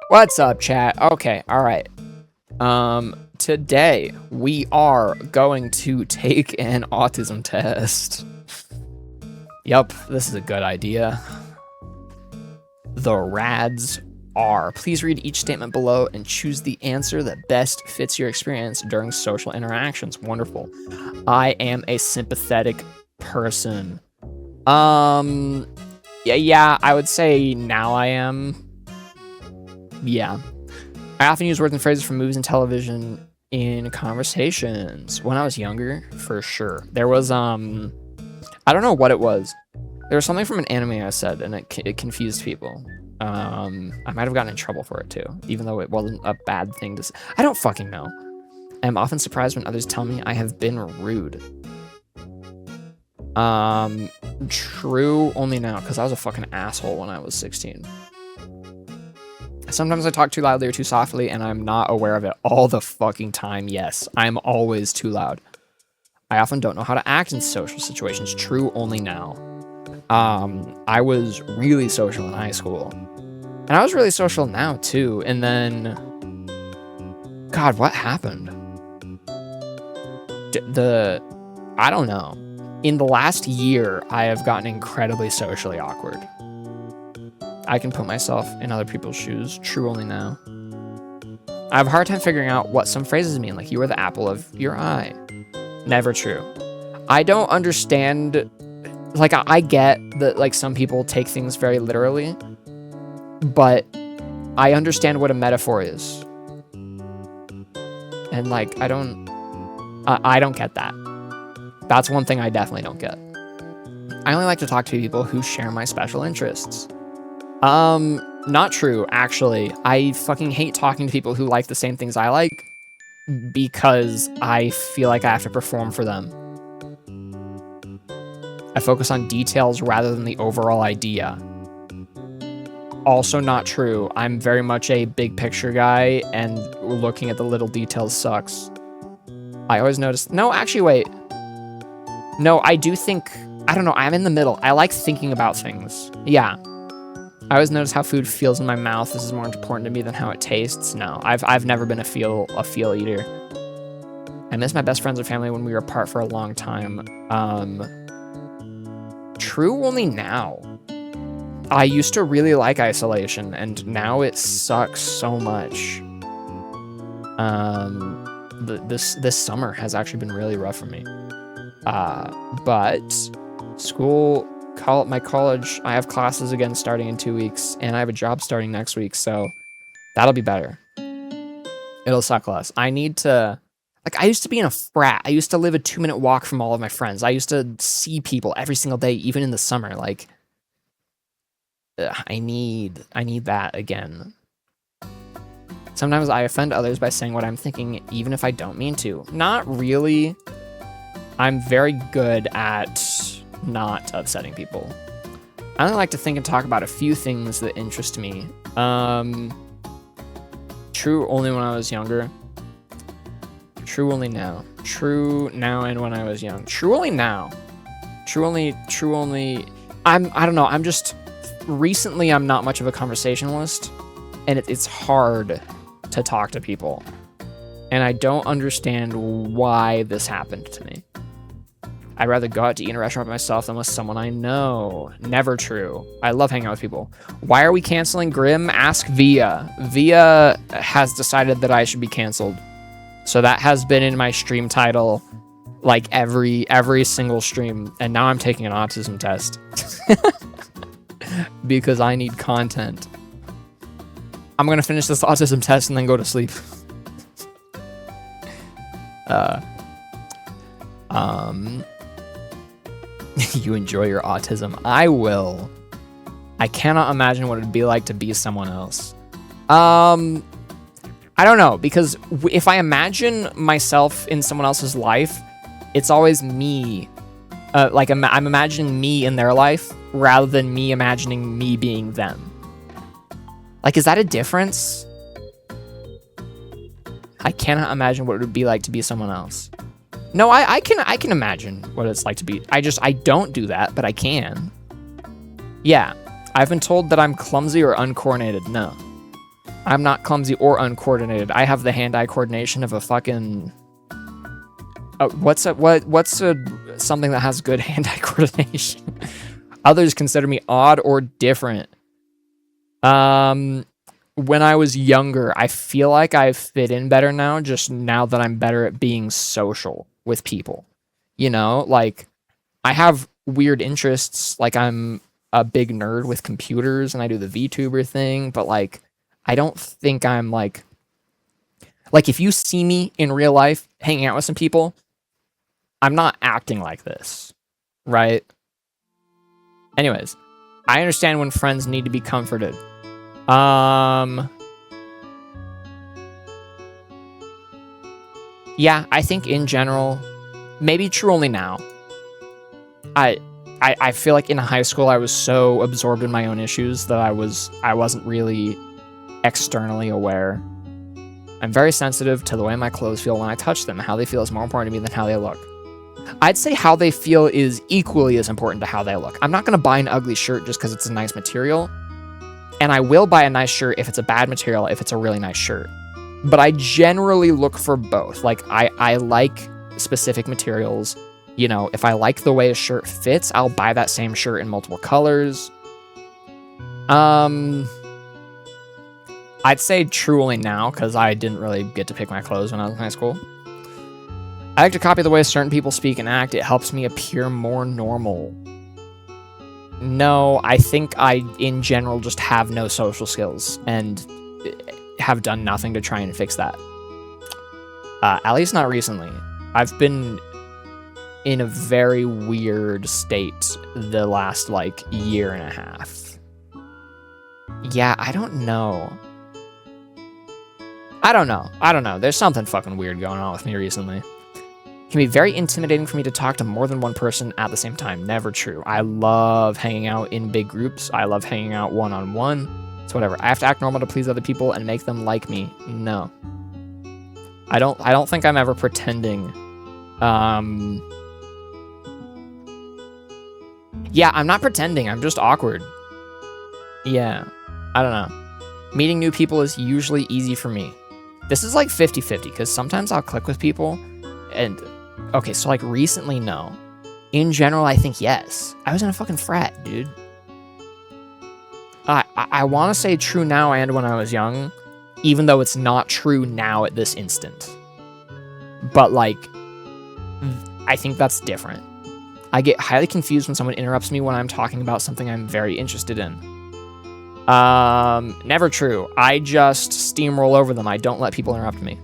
What's up, chat? Okay, all right. Today we are going to take an autism test. Yup, this is a good idea. The rads are. Please read each statement below and choose the answer that best fits your experience during social interactions. Wonderful. I am a sympathetic person. Yeah, I would say now I am. Yeah. I often use words and phrases from movies and television in conversations. When I was younger, for sure. There was, I don't know what it was. There was something from an anime I said, and it confused people. I might have gotten in trouble for it too, even though it wasn't a bad thing to say. I don't fucking know. I'm often surprised when others tell me I have been rude. True only now, because I was a fucking asshole when I was 16. Sometimes I talk too loudly or too softly, and I'm not aware of it all the fucking time. Yes, I'm always too loud. I often don't know how to act in social situations. True only now. I was really social in high school. And I was really social now, too. And then... God, what happened? I don't know. In the last year, I have gotten incredibly socially awkward. I can put myself in other people's shoes. True only now. I have a hard time figuring out what some phrases mean, like you are the apple of your eye. Never true. I don't understand, like I get that like some people take things very literally, but I understand what a metaphor is. And like I don't get that. That's one thing I definitely don't get. I only like to talk to people who share my special interests. Not true, actually. I fucking hate talking to people who like the same things I like because I feel like I have to perform for them. I focus on details rather than the overall idea. Also not true. I'm very much a big picture guy, and looking at the little details sucks. I always notice... No, actually, wait. No, I do think... I don't know, I'm in the middle. I like thinking about things. Yeah. I always notice how food feels in my mouth. This is more important to me than how it tastes. No, I've never been a feel eater. I miss my best friends and family when we were apart for a long time. True only now. I used to really like isolation, and now it sucks so much. This summer has actually been really rough for me. But school. My college, I have classes again starting in 2 weeks, and I have a job starting next week, so that'll be better. It'll suck less. I need to... Like, I used to be in a frat. I used to live a 2-minute walk from all of my friends. I used to see people every single day, even in the summer. Like, I need that again. Sometimes I offend others by saying what I'm thinking, even if I don't mean to. Not really. I'm very good at... not upsetting people. I only like to think and talk about a few things that interest me. True only when I was younger. True only now. True now and when I was young. True only now. True only... I don't know, I'm just... Recently, I'm not much of a conversationalist, and it's hard to talk to people. And I don't understand why this happened to me. I'd rather go out to eat in a restaurant by myself than with someone I know. Never true. I love hanging out with people. Why are we canceling Grim? Ask Via. Via has decided that I should be canceled. So that has been in my stream title like every single stream. And now I'm taking an autism test. Because I need content. I'm going to finish this autism test and then go to sleep. You enjoy your autism. I will. I cannot imagine what it'd be like to be someone else. I don't know, because if I imagine myself in someone else's life, it's always me. Like I'm imagining me in their life rather than me imagining me being them. Like, is that a difference? I cannot imagine what it would be like to be someone else. No, I can imagine what it's like to be. I don't do that, but I can. Yeah, I've been told that I'm clumsy or uncoordinated. No. I'm not clumsy or uncoordinated. I have the hand-eye coordination of a fucking... what's something that has good hand-eye coordination? Others consider me odd or different. When I was younger, I feel like I fit in better now, just now that I'm better at being social with people. You know, like, I have weird interests, like I'm a big nerd with computers and I do the VTuber thing, but like, I don't think I'm like if you see me in real life hanging out with some people, I'm not acting like this, right? Anyways, I understand when friends need to be comforted. Yeah, I think in general, maybe true only now. I feel like in high school I was so absorbed in my own issues that I wasn't really externally aware. I'm very sensitive to the way my clothes feel when I touch them. How they feel is more important to me than how they look. I'd say how they feel is equally as important to how they look. I'm not going to buy an ugly shirt just because it's a nice material. And I will buy a nice shirt if it's a bad material, if it's a really nice shirt. But I generally look for both. Like, I like specific materials. You know, if I like the way a shirt fits, I'll buy that same shirt in multiple colors. I'd say true only now, because I didn't really get to pick my clothes when I was in high school. I like to copy the way certain people speak and act. It helps me appear more normal. No, I think I, in general, just have no social skills and have done nothing to try and fix that. At least not recently. I've been in a very weird state the last, like, year and a half. Yeah, I don't know. I don't know. There's something fucking weird going on with me recently. It can be very intimidating for me to talk to more than one person at the same time. Never true. I love hanging out in big groups. I love hanging out one-on-one. It's whatever. I have to act normal to please other people and make them like me. No. I don't think I'm ever pretending. Yeah, I'm not pretending. I'm just awkward. Yeah. I don't know. Meeting new people is usually easy for me. This is like 50-50, because sometimes I'll click with people and... Okay, so like recently, no. In general, I think yes. I was in a fucking frat, dude. I want to say true now and when I was young, even though it's not true now at this instant. But like, I think that's different. I get highly confused when someone interrupts me when I'm talking about something I'm very interested in. Never true. I just steamroll over them. I don't let people interrupt me.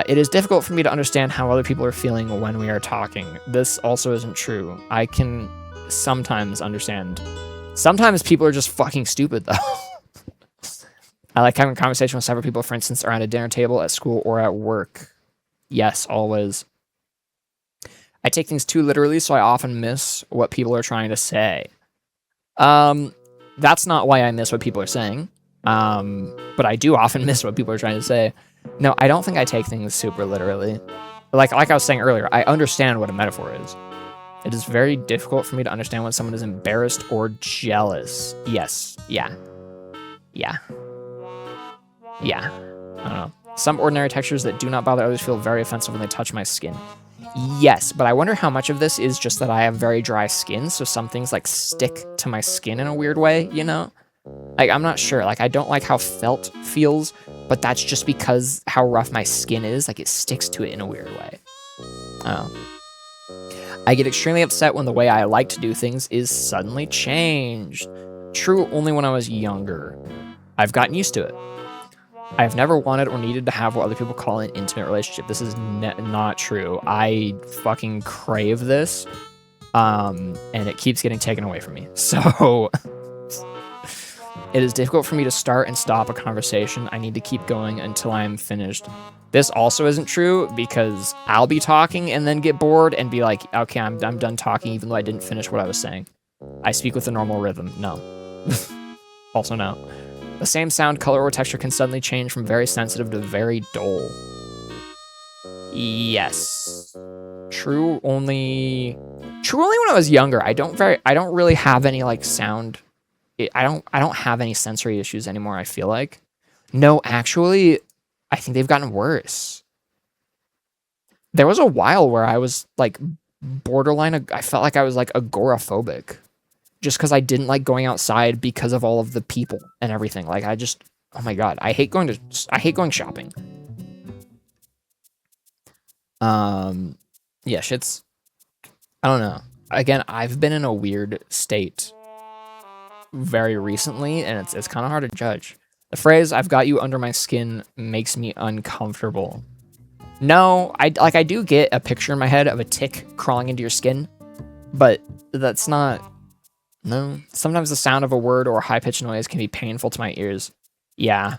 It is difficult for me to understand how other people are feeling when we are talking. This also isn't true. I can sometimes understand. Sometimes people are just fucking stupid, though. I like having a conversation with several people, for instance, around a dinner table, at school, or at work. Yes, always. I take things too literally, so I often miss what people are trying to say. That's not why I miss what people are saying. But I do often miss what people are trying to say. No, I don't think I take things super literally. Like I was saying earlier, I understand what a metaphor is. It is very difficult for me to understand when someone is embarrassed or jealous. Yes. Yeah. Yeah. Yeah. I don't know. Some ordinary textures that do not bother others feel very offensive when they touch my skin. Yes, but I wonder how much of this is just that I have very dry skin, so some things like stick to my skin in a weird way, you know? Like, I'm not sure. Like, I don't like how felt feels, but that's just because how rough my skin is. Like, it sticks to it in a weird way. Oh. I get extremely upset when the way I like to do things is suddenly changed. True only when I was younger. I've gotten used to it. I've never wanted or needed to have what other people call an intimate relationship. This is not true. I fucking crave this, and it keeps getting taken away from me. So... It is difficult for me to start and stop a conversation. I need to keep going until I am finished. This also isn't true because I'll be talking and then get bored and be like, okay, I'm done talking even though I didn't finish what I was saying. I speak with a normal rhythm. No. Also no. The same sound, color, or texture can suddenly change from very sensitive to very dull. Yes. True only when I was younger. I don't really have any like sound I don't have any sensory issues anymore, I feel like. No, actually, I think they've gotten worse. There was a while where I was like borderline, I felt like I was like agoraphobic just because I didn't like going outside because of all of the people and everything. Like I just, oh my God, I hate going shopping. Yeah, shit's, I don't know. Again, I've been in a weird state very recently, and it's kind of hard to judge. The phrase "I've got you under my skin" makes me uncomfortable. No, I do get a picture in my head of a tick crawling into your skin, but that's not. No. Sometimes the sound of a word or a high-pitched noise can be painful to my ears. Yeah,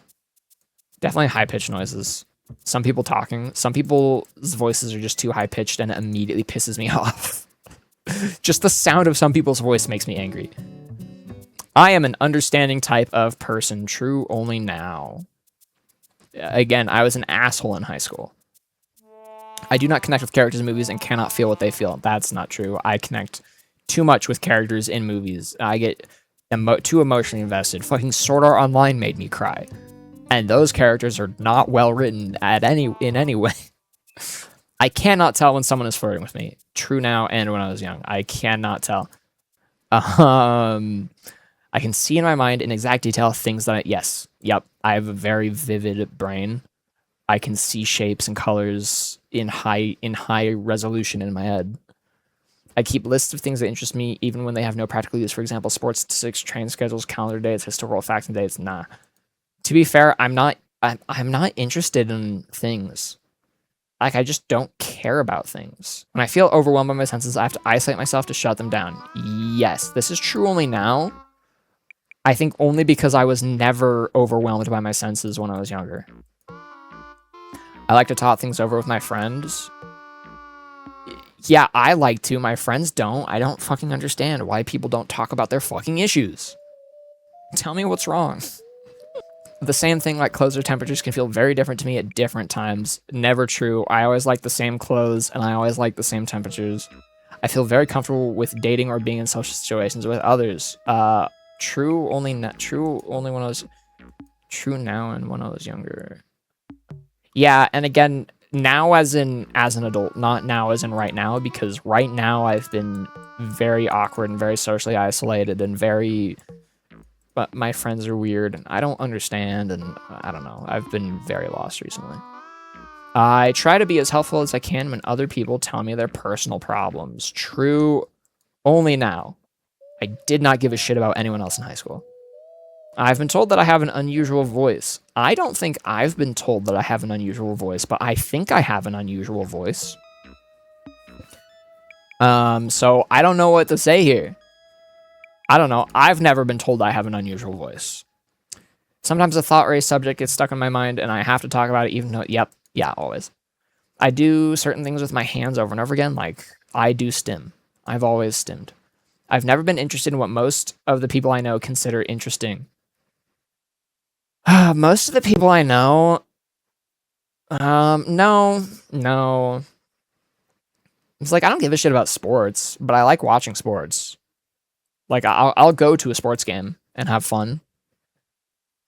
definitely high-pitched noises. Some people talking, some people's voices are just too high-pitched and it immediately pisses me off. Just the sound of some people's voice makes me angry. I am an understanding type of person, true only now. Again, I was an asshole in high school. I do not connect with characters in movies and cannot feel what they feel. That's not true. I connect too much with characters in movies. I get too emotionally invested. Fucking Sword Art Online made me cry. And those characters are not well written in any way. I cannot tell when someone is flirting with me. True now and when I was young. I cannot tell. I can see in my mind in exact detail things that I have a very vivid brain. I can see shapes and colors in high resolution in my head. I keep lists of things that interest me even when they have no practical use. For example, sports statistics, train schedules, calendar dates, historical facts and dates. Nah. To be fair, I'm not interested in things. Like, I just don't care about things. When I feel overwhelmed by my senses, I have to isolate myself to shut them down. Yes, this is true only now. I think only because I was never overwhelmed by my senses when I was younger. I like to talk things over with my friends. Yeah, I like to. My friends don't. I don't fucking understand why people don't talk about their fucking issues. Tell me what's wrong. The same thing, like clothes or temperatures, can feel very different to me at different times. Never true. I always like the same clothes, and I always like the same temperatures. I feel very comfortable with dating or being in social situations with others. True only when I was... True now and when I was younger. Yeah, and again, now as an adult, not now as in right now, because right now I've been very awkward and very socially isolated and very... But my friends are weird, and I don't understand, and I don't know. I've been very lost recently. I try to be as helpful as I can when other people tell me their personal problems. True only now. I did not give a shit about anyone else in high school. I've been told that I have an unusual voice. I don't think I've been told that I have an unusual voice, but I think I have an unusual voice. So I don't know what to say here. I don't know. I've never been told I have an unusual voice. Sometimes a thought or a subject gets stuck in my mind and I have to talk about it even though, always. I do certain things with my hands over and over again, like I do stim. I've always stimmed. I've never been interested in what most of the people I know consider interesting. Most of the people I know, no. It's like, I don't give a shit about sports, but I like watching sports. Like, I'll go to a sports game and have fun.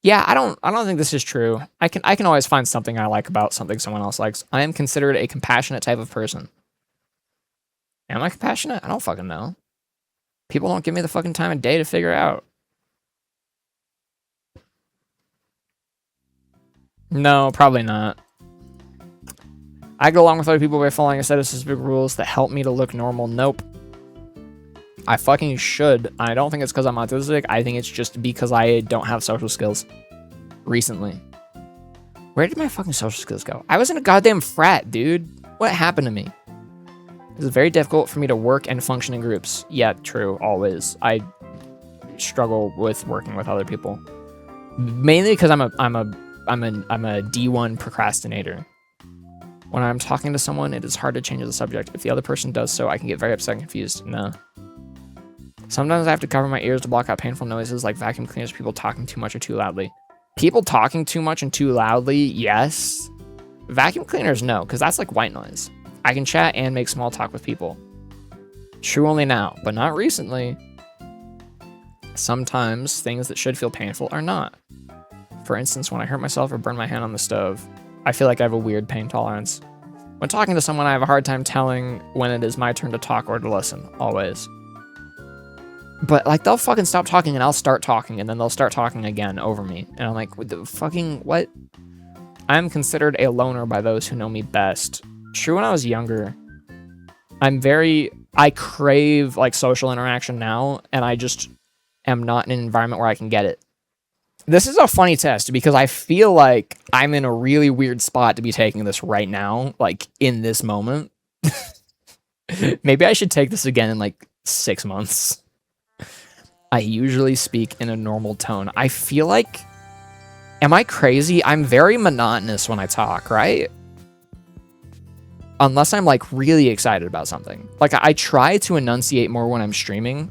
Yeah, I don't think this is true. I can always find something I like about something someone else likes. I am considered a compassionate type of person. Am I compassionate? I don't fucking know. People don't give me the fucking time of day to figure out. No, probably not. I get along with other people by following a set of specific rules that help me to look normal. Nope. I fucking should. I don't think it's because I'm autistic. I think it's just because I don't have social skills. Recently. Where did my fucking social skills go? I was in a goddamn frat, dude. What happened to me? It's very difficult for me to work and function in groups. Yeah, true. Always. I struggle with working with other people. Mainly because I'm a D1 procrastinator. When I'm talking to someone, it is hard to change the subject. If the other person does so, I can get very upset and confused. No. Sometimes I have to cover my ears to block out painful noises like vacuum cleaners, people talking too much or too loudly. People talking too much and too loudly, yes. Vacuum cleaners, no, because that's like white noise. I can chat and make small talk with people. True only now, but not recently. Sometimes things that should feel painful are not. For instance, when I hurt myself or burn my hand on the stove, I feel like I have a weird pain tolerance. When talking to someone, I have a hard time telling when it is my turn to talk or to listen, always. But, like, they'll fucking stop talking and I'll start talking, and then they'll start talking again over me. And I'm like, what the fucking, what? I am considered a loner by those who know me best. True, when I was younger, I crave, like, social interaction now, and I just am not in an environment where I can get it. This is a funny test because I feel like I'm in a really weird spot to be taking this right now, like in this moment. Maybe I should take this again in like 6 months. I usually speak in a normal tone. I feel like, am I crazy? I'm very monotonous when I talk, right? Unless I'm like really excited about something. Like I try to enunciate more when I'm streaming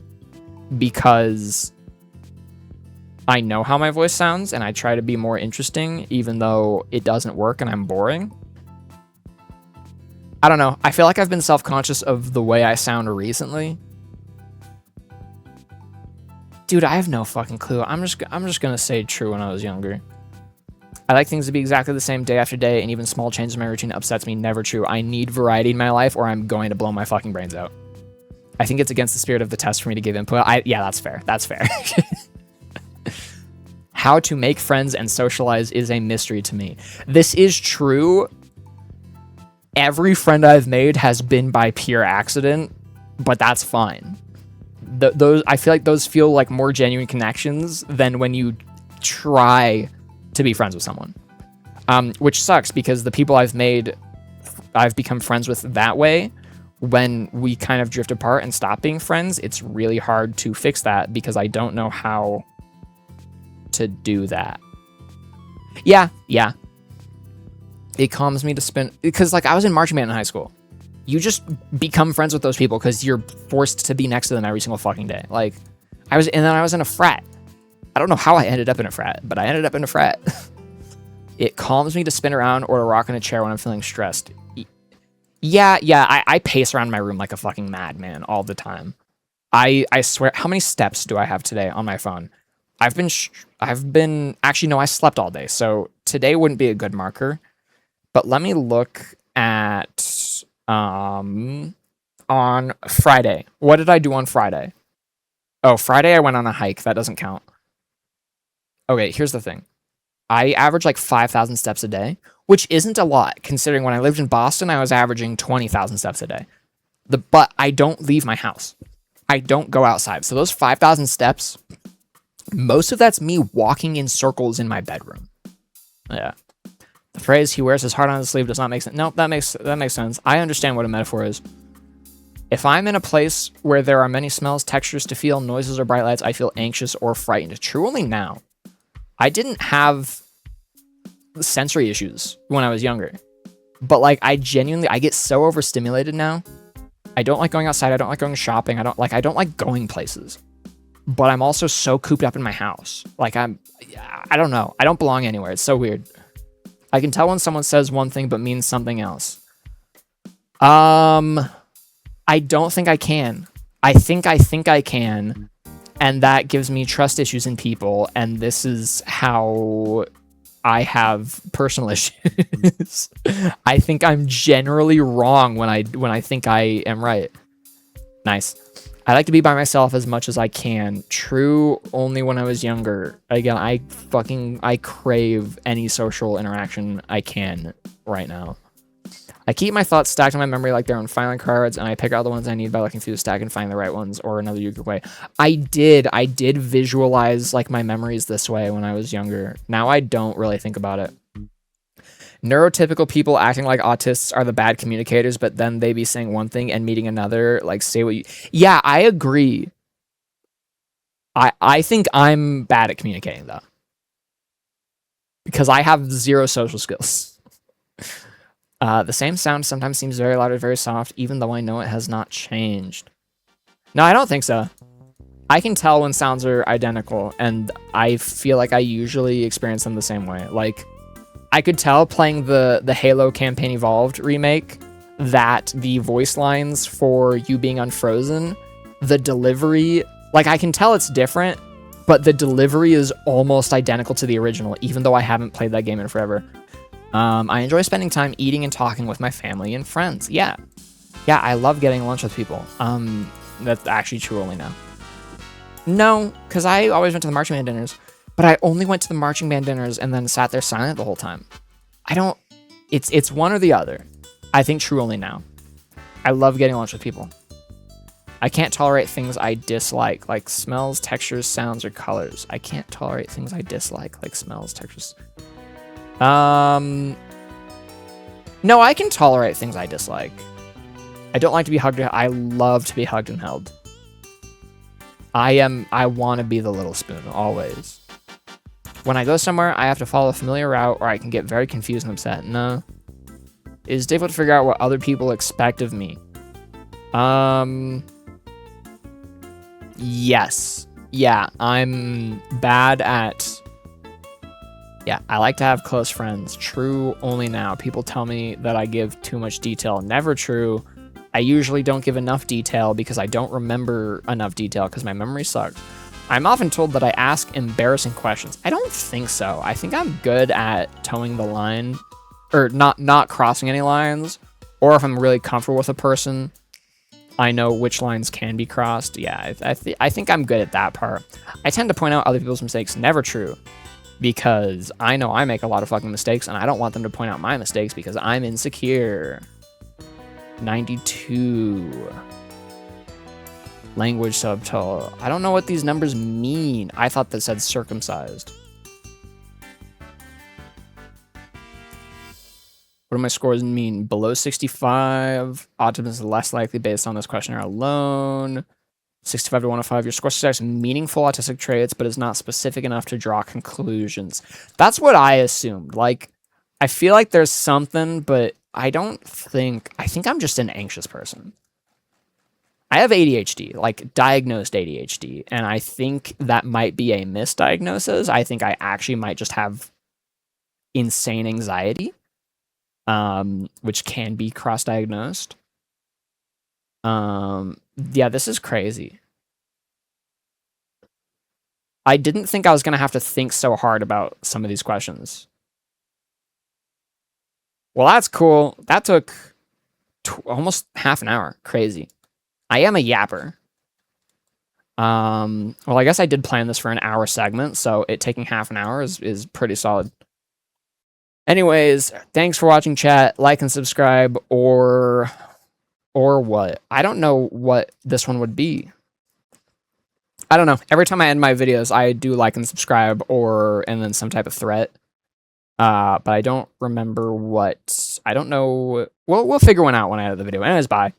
because I know how my voice sounds, and I try to be more interesting, even though it doesn't work and I'm boring. I don't know. I feel like I've been self-conscious of the way I sound recently. Dude, I have no fucking clue. I'm just gonna say true when I was younger. I like things to be exactly the same day after day, and even small changes in my routine upsets me. Never true. I need variety in my life, or I'm going to blow my fucking brains out. I think it's against the spirit of the test for me to give input. Yeah, that's fair. That's fair. How to make friends and socialize is a mystery to me. This is true. Every friend I've made has been by pure accident, but that's fine. I feel like those feel like more genuine connections than when you try to be friends with someone. Which sucks because the people I've become friends with that way, when we kind of drift apart and stop being friends, it's really hard to fix that because I don't know how to do that. Yeah. It calms me to spend, because like I was in marching band in high school. You just become friends with those people because you're forced to be next to them every single fucking day. Like and then I was in a frat. I don't know how I ended up in a frat, but I ended up in a frat. It calms me to spin around or to rock in a chair when I'm feeling stressed. Yeah, I pace around my room like a fucking madman all the time. I swear, how many steps do I have today on my phone? Actually, no, I slept all day, so today wouldn't be a good marker. But let me look at, on Friday. What did I do on Friday? Oh, Friday I went on a hike. That doesn't count. Okay, here's the thing. I average like 5,000 steps a day, which isn't a lot, considering when I lived in Boston, I was averaging 20,000 steps a day. But I don't leave my house. I don't go outside. So those 5,000 steps, most of that's me walking in circles in my bedroom. Yeah. The phrase, he wears his heart on his sleeve, does not make sense. Nope, that makes sense. I understand what a metaphor is. If I'm in a place where there are many smells, textures to feel, noises, or bright lights, I feel anxious or frightened. True only now. I didn't have sensory issues when I was younger. But like I get so overstimulated now. I don't like going outside. I don't like going shopping. I don't like going places. But I'm also so cooped up in my house. Like I don't know. I don't belong anywhere. It's so weird. I can tell when someone says one thing but means something else. I don't think I can. I think I can. And that gives me trust issues in people. And this is how I have personal issues. I think I'm generally wrong when I think I am right. Nice. I like to be by myself as much as I can. True only when I was younger. Again, I crave any social interaction I can right now. I keep my thoughts stacked in my memory like they're on filing cards, and I pick out the ones I need by looking through the stack and finding the right ones, or another Yuga way. I did visualize like my memories this way when I was younger. Now I don't really think about it. Neurotypical people acting like autists are the bad communicators, but then they be saying one thing and meeting another, like say what you... Yeah, I agree. I think I'm bad at communicating though. Because I have zero social skills. The same sound sometimes seems very loud or very soft, even though I know it has not changed. No, I don't think so. I can tell when sounds are identical, and I feel like I usually experience them the same way. Like, I could tell playing the Halo Campaign Evolved remake that the voice lines for you being unfrozen, the delivery, like I can tell it's different, but the delivery is almost identical to the original, even though I haven't played that game in forever. I enjoy spending time eating and talking with my family and friends. Yeah, I love getting lunch with people. That's actually true only now. No, because I always went to the marching band dinners, but I only went to the marching band dinners and then sat there silent the whole time. It's one or the other. I think true only now. I love getting lunch with people. I can't tolerate things I dislike, like smells, textures, sounds, or colors. I can't tolerate things I dislike, like smells, textures. No, I can tolerate things I dislike. I don't like to be hugged. I love to be hugged and held. I want to be the little spoon, always. When I go somewhere, I have to follow a familiar route, or I can get very confused and upset. No. It is difficult to figure out what other people expect of me. Yes. Yeah, I'm bad at... Yeah, I like to have close friends. True only now. People tell me that I give too much detail. Never true. I usually don't give enough detail because I don't remember enough detail because my memory sucks. I'm often told that I ask embarrassing questions. I don't think so. I think I'm good at towing the line, or not crossing any lines, or if I'm really comfortable with a person, I know which lines can be crossed. Yeah, I think I'm good at that part. I tend to point out other people's mistakes. Never true. Because I know I make a lot of fucking mistakes, and I don't want them to point out my mistakes because I'm insecure. 92. Language subtitle. I don't know what these numbers mean. I thought that said circumcised. What do my scores mean? Below 65. Autism is less likely based on this questionnaire alone. 65 to 105. Your score suggests meaningful autistic traits, but is not specific enough to draw conclusions. That's what I assumed. Like, I feel like there's something, but I think I'm just an anxious person. I have ADHD, like diagnosed ADHD, and I think that might be a misdiagnosis. I think I actually might just have insane anxiety, which can be cross-diagnosed. Yeah, this is crazy. I didn't think I was going to have to think so hard about some of these questions. Well, that's cool. That took almost half an hour. Crazy. I am a yapper. Well, I guess I did plan this for an hour segment, so it taking half an hour is pretty solid. Anyways, thanks for watching, chat. Like and subscribe, or what? I don't know what this one would be. I don't know. Every time I end my videos, I do like and subscribe and then some type of threat. But I don't remember what. I don't know. We'll figure one out when I edit the video. Anyways, bye.